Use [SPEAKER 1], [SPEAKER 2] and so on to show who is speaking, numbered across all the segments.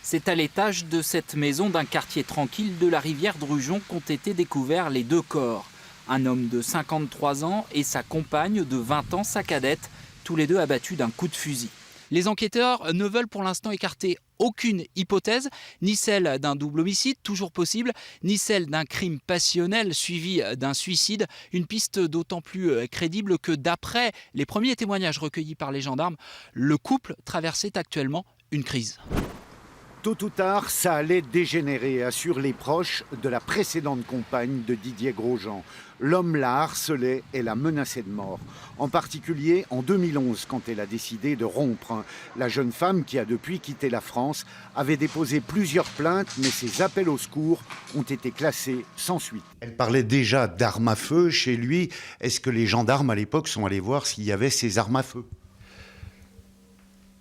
[SPEAKER 1] C'est à l'étage de cette maison d'un quartier tranquille de la rivière Drugeon qu'ont été découverts les 2 corps. Un homme de 53 ans et sa compagne de 20 ans, sa cadette, tous les 2 abattus d'un coup de fusil. Les enquêteurs ne veulent pour l'instant écarter aucune hypothèse, ni celle d'un double homicide, toujours possible, ni celle d'un crime passionnel suivi d'un suicide. Une piste d'autant plus crédible que d'après les premiers témoignages recueillis par les gendarmes, le couple traversait actuellement une crise.
[SPEAKER 2] Tôt ou tard, ça allait dégénérer, assurent les proches de la précédente compagne de Didier Grosjean. L'homme la harcelait et la menaçait de mort. En particulier en 2011, quand elle a décidé de rompre. La jeune femme, qui a depuis quitté la France, avait déposé plusieurs plaintes, mais ses appels au secours ont été classés sans suite. Elle parlait déjà d'armes à feu chez lui. Est-ce que les gendarmes à l'époque sont allés voir s'il y avait ces armes à feu ?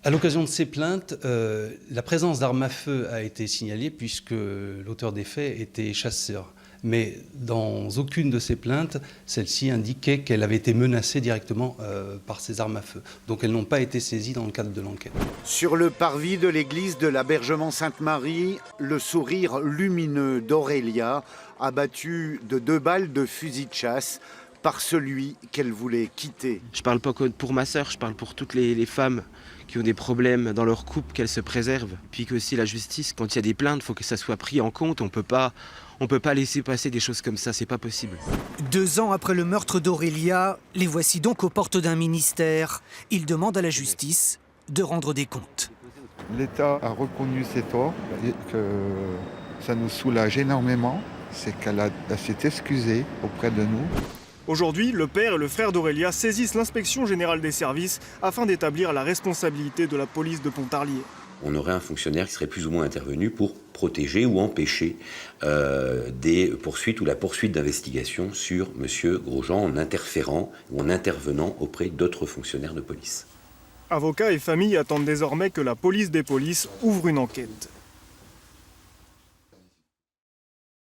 [SPEAKER 3] À l'occasion de ces plaintes, la présence d'armes à feu a été signalée puisque l'auteur des faits était chasseur. Mais dans aucune de ces plaintes, celle-ci indiquait qu'elle avait été menacée directement par ces armes à feu. Donc elles n'ont pas été saisies dans le cadre de l'enquête.
[SPEAKER 2] Sur le parvis de l'église de l'Abergement Sainte-Marie, le sourire lumineux d'Aurélia, abattue de 2 balles de fusil de chasse par celui qu'elle voulait quitter.
[SPEAKER 4] Je parle pas que pour ma sœur, je parle pour toutes les femmes qui ont des problèmes dans leur couple, qu'elles se préservent. Puis que aussi la justice, quand il y a des plaintes, il faut que ça soit pris en compte. On peut pas laisser passer des choses comme ça, c'est pas possible.
[SPEAKER 5] 2 ans après le meurtre d'Aurélia, les voici donc aux portes d'un ministère. Ils demandent à la justice de rendre des comptes.
[SPEAKER 6] L'État a reconnu ses torts et que ça nous soulage énormément. C'est qu'elle s'est excusée auprès de nous.
[SPEAKER 7] Aujourd'hui, le père et le frère d'Aurélia saisissent l'inspection générale des services afin d'établir la responsabilité de la police de Pontarlier.
[SPEAKER 8] On aurait un fonctionnaire qui serait plus ou moins intervenu pour protéger ou empêcher des poursuites ou la poursuite d'investigation sur M. Grosjean en interférant ou en intervenant auprès d'autres fonctionnaires de police.
[SPEAKER 7] Avocats et familles attendent désormais que la police des polices ouvre une enquête.